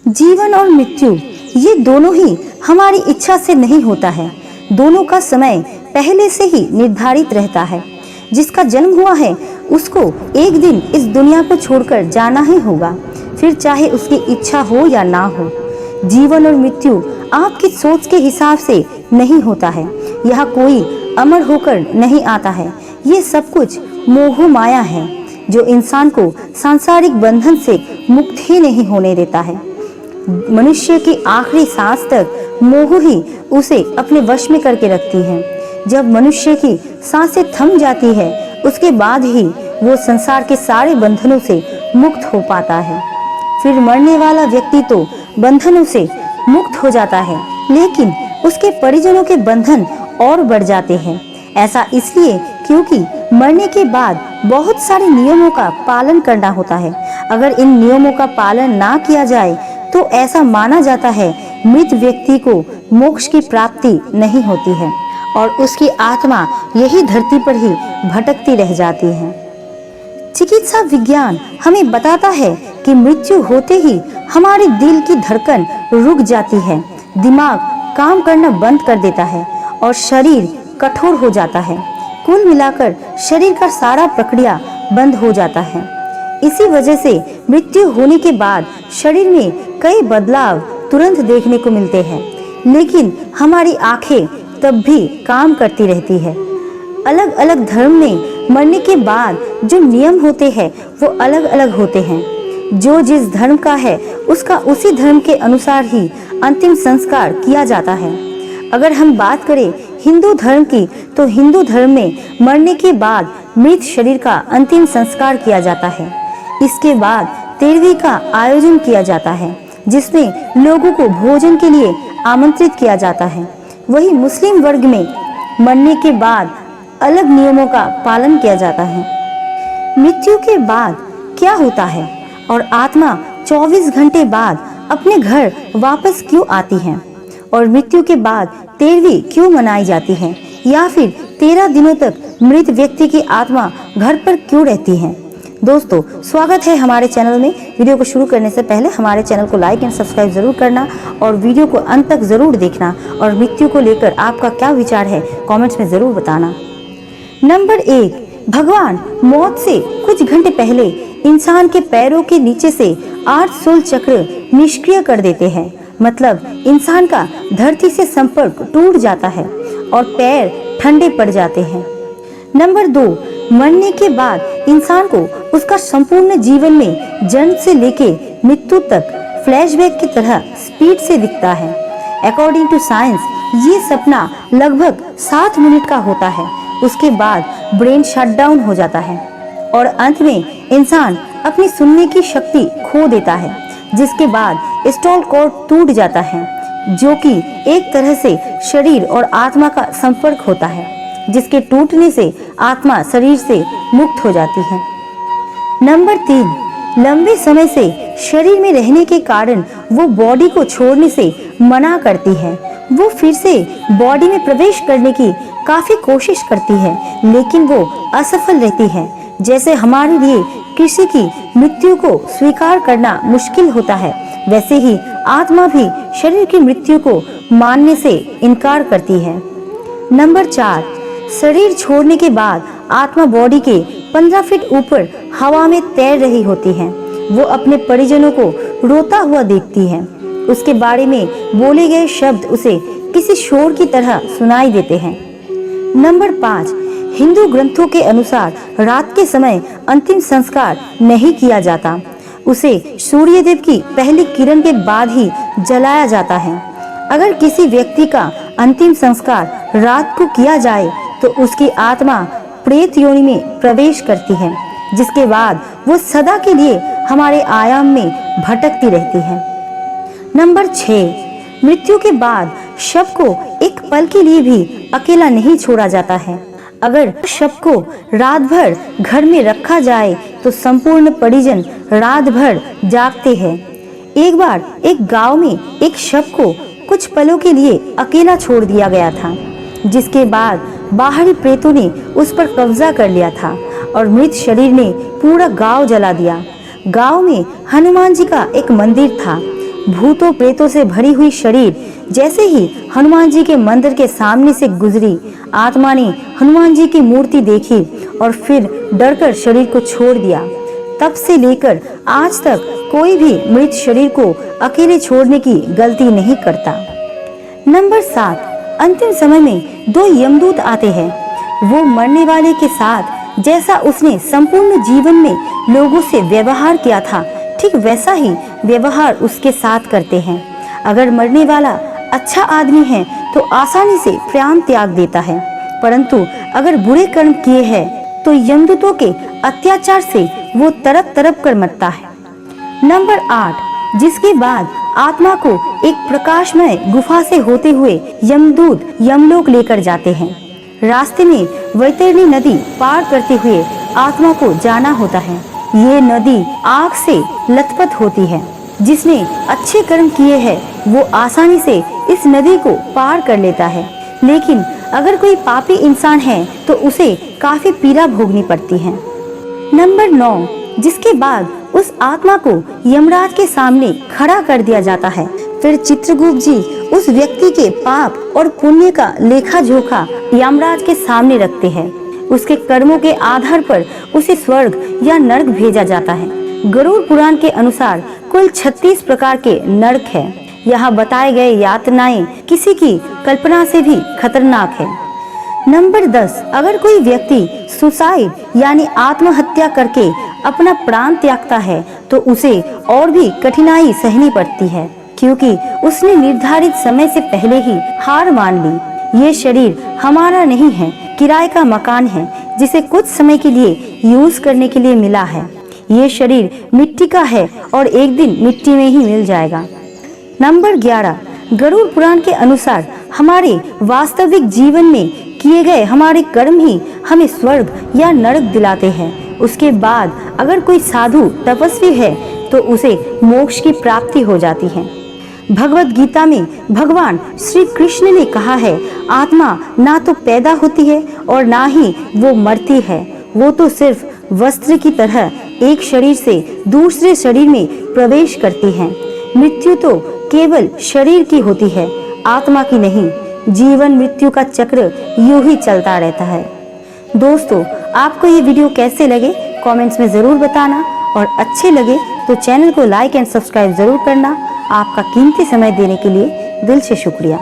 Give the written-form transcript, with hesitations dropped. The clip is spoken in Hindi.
जीवन और मृत्यु ये दोनों ही हमारी इच्छा से नहीं होता है। दोनों का समय पहले से ही निर्धारित रहता है। जिसका जन्म हुआ है उसको एक दिन इस दुनिया को छोड़कर जाना ही होगा, फिर चाहे उसकी इच्छा हो या ना हो। जीवन और मृत्यु आपकी सोच के हिसाब से नहीं होता है। यह कोई अमर होकर नहीं आता है। ये सब कुछ मोह माया है जो इंसान को सांसारिक बंधन से मुक्त ही नहीं होने देता है। मनुष्य की आखिरी सांस तक मोह ही उसे अपने वश में करके रखती है। जब मनुष्य की सांसें थम जाती है उसके बाद ही वो संसार के सारे बंधनों से मुक्त हो पाता है। फिर मरने वाला व्यक्ति तो बंधनों से मुक्त हो जाता है, लेकिन उसके परिजनों के बंधन और बढ़ जाते हैं। ऐसा इसलिए क्योंकि मरने के बाद बहुत सारे नियमों का पालन करना होता है। अगर इन नियमों का पालन ना किया जाए तो ऐसा माना जाता है मृत व्यक्ति को मोक्ष की प्राप्ति नहीं होती है और उसकी आत्मा यही धरती पर ही भटकती रह जाती है। चिकित्सा विज्ञान हमें बताता है कि मृत्यु होते ही हमारे दिल की धड़कन रुक जाती है, दिमाग काम करना बंद कर देता है और शरीर कठोर हो जाता है। कुल मिलाकर शरीर का सारा प्रक्रिया बंद हो जाता है। इसी वजह से मृत्यु होने के बाद शरीर में कई बदलाव तुरंत देखने को मिलते हैं, लेकिन हमारी आंखें तब भी काम करती रहती है। अलग अलग धर्म में मरने के बाद जो नियम होते हैं वो अलग अलग होते हैं। जो जिस धर्म का है उसका उसी धर्म के अनुसार ही अंतिम संस्कार किया जाता है। अगर हम बात करें हिंदू धर्म की, तो हिंदू धर्म में मरने के बाद मृत शरीर का अंतिम संस्कार किया जाता है। इसके बाद तेरहवीं का आयोजन किया जाता है, जिसमें लोगों को भोजन के लिए आमंत्रित किया जाता है। वही मुस्लिम वर्ग में मरने के बाद अलग नियमों का पालन किया जाता है। मृत्यु के बाद क्या होता है और आत्मा 24 घंटे बाद अपने घर वापस क्यों आती है, और मृत्यु के बाद 13वीं क्यों मनाई जाती है, या फिर 13 दिनों तक मृत व्यक्ति की आत्मा घर पर क्यों रहती है। दोस्तों, स्वागत है हमारे चैनल में। वीडियो को शुरू करने से पहले हमारे चैनल को लाइक एंड सब्सक्राइब जरूर करना और वीडियो को अंत तक जरूर देखना, और मृत्यु को लेकर आपका क्या विचार है कमेंट्स में जरूर बताना। नंबर 1, भगवान मौत से कुछ घंटे पहले इंसान के पैरों के नीचे से 8 शूल चक्र निष्क्रिय कर देते हैं। मतलब इंसान का धरती से संपर्क टूट जाता है और पैर ठंडे पड़ जाते हैं। नंबर 2, मरने के बाद इंसान को उसका संपूर्ण जीवन में जन्म से लेके मृत्यु तक फ्लैशबैक की तरह स्पीड से दिखता है। अकॉर्डिंग टू साइंस ये सपना लगभग 7 मिनट का होता है। उसके बाद ब्रेन शटडाउन हो जाता है और अंत में इंसान अपनी सुनने की शक्ति खो देता है, जिसके बाद स्टॉल कॉर्ड टूट जाता है, जो कि एक तरह से शरीर और आत्मा का संपर्क होता है, जिसके टूटने से आत्मा शरीर से मुक्त हो जाती है। नंबर 3, लंबे समय से शरीर में रहने के कारण वो बॉडी को छोड़ने से मना करती है। वो फिर से बॉडी में प्रवेश करने की काफी कोशिश करती है, लेकिन वो असफल रहती है। जैसे हमारे लिए किसी की मृत्यु को स्वीकार करना मुश्किल होता है, वैसे ही आत्मा भी शरीर की मृत्यु को मानने से इनकार करती है। नंबर 4, शरीर छोड़ने के बाद आत्मा बॉडी के 15 फीट ऊपर हवा में तैर रही होती है। वो अपने परिजनों को रोता हुआ देखती है। उसके बारे में बोले गए शब्द उसे किसी शोर की तरह सुनाई देते हैं। नंबर 5, हिंदू ग्रंथों के अनुसार रात के समय अंतिम संस्कार नहीं किया जाता। उसे सूर्यदेव की पहली किरण के बाद ही जलाया जाता है। अगर किसी व्यक्ति का अंतिम संस्कार रात को किया जाए तो उसकी आत्मा प्रेत योनि में प्रवेश करती है, जिसके बाद वो सदा के लिए हमारे आयाम में भटकती रहती है। नंबर 6, मृत्यु के बाद शव को एक पल के लिए भी अकेला नहीं छोड़ा जाता है। अगर शव को रात भर घर में रखा जाए तो संपूर्ण परिजन रात भर जागते हैं। एक बार एक गांव में एक शव को कुछ पलों के लिए अकेला छोड़ दिया गया था, जिसके बाद बाहरी प्रेतों ने उस पर कब्जा कर लिया था और मृत शरीर ने पूरा गांव जला दिया। गांव में हनुमान जी का एक मंदिर था। भूतों प्रेतों से भरी हुई शरीर जैसे ही हनुमान जी के मंदिर के सामने से गुजरी, आत्मा ने हनुमान जी की मूर्ति देखी और फिर डरकर शरीर को छोड़ दिया। तब से लेकर आज तक कोई भी मृत शरीर को अकेले छोड़ने की गलती नहीं करता। नंबर 7, अंतिम समय में 2 यमदूत आते हैं। वो मरने वाले के साथ जैसा उसने संपूर्ण जीवन में लोगों से व्यवहार किया था, ठीक वैसा ही व्यवहार उसके साथ करते हैं। अगर मरने वाला अच्छा आदमी है तो आसानी से प्राण त्याग देता है, परंतु अगर बुरे कर्म किए हैं तो यमदूतों के अत्याचार से वो तड़प तड़प कर मरता है। नंबर 8, जिसके बाद आत्मा को एक प्रकाशमय गुफा से होते हुए यमदूत यमलोक लेकर जाते हैं। रास्ते में वैतरणी नदी पार करते हुए आत्मा को जाना होता है। ये नदी आग से लथपथ होती है। जिसने अच्छे कर्म किए हैं वो आसानी से इस नदी को पार कर लेता है, लेकिन अगर कोई पापी इंसान है तो उसे काफी पीड़ा भोगनी पड़ती है। नंबर 9, जिसके बाद उस आत्मा को यमराज के सामने खड़ा कर दिया जाता है। फिर चित्रगुप्त जी उस व्यक्ति के पाप और पुण्य का लेखा जोखा यमराज के सामने रखते हैं। उसके कर्मों के आधार पर उसे स्वर्ग या नरक भेजा जाता है। गरुड़ पुराण के अनुसार कुल 36 प्रकार के नरक है। यहाँ बताए गए यातनाएं किसी की कल्पना से भी खतरनाक है। नंबर 10, अगर कोई व्यक्ति सुसाइड यानी आत्महत्या करके अपना प्राण त्यागता है तो उसे और भी कठिनाई सहनी पड़ती है, क्योंकि उसने निर्धारित समय से पहले ही हार मान ली। ये शरीर हमारा नहीं है, किराए का मकान है जिसे कुछ समय के लिए यूज करने के लिए मिला है। ये शरीर मिट्टी का है और एक दिन मिट्टी में ही मिल जाएगा। नंबर 11, गरुड़ पुराण के अनुसार हमारे वास्तविक जीवन में किए गए हमारे कर्म ही हमें स्वर्ग या नरक दिलाते हैं। उसके बाद अगर कोई साधु तपस्वी है तो उसे मोक्ष की प्राप्ति हो जाती है। भगवत गीता में भगवान श्री कृष्ण ने कहा है, आत्मा ना तो पैदा होती है और ना ही वो मरती है, वो तो सिर्फ वस्त्र की तरह एक शरीर से दूसरे शरीर में प्रवेश करती है। मृत्यु तो केवल शरीर की होती है, आत्मा की नहीं। जीवन मृत्यु का चक्र यूं ही चलता रहता है। दोस्तों, आपको ये वीडियो कैसे लगे कमेंट्स में जरूर बताना, और अच्छे लगे तो चैनल को लाइक एंड सब्सक्राइब जरूर करना। आपका कीमती समय देने के लिए दिल से शुक्रिया।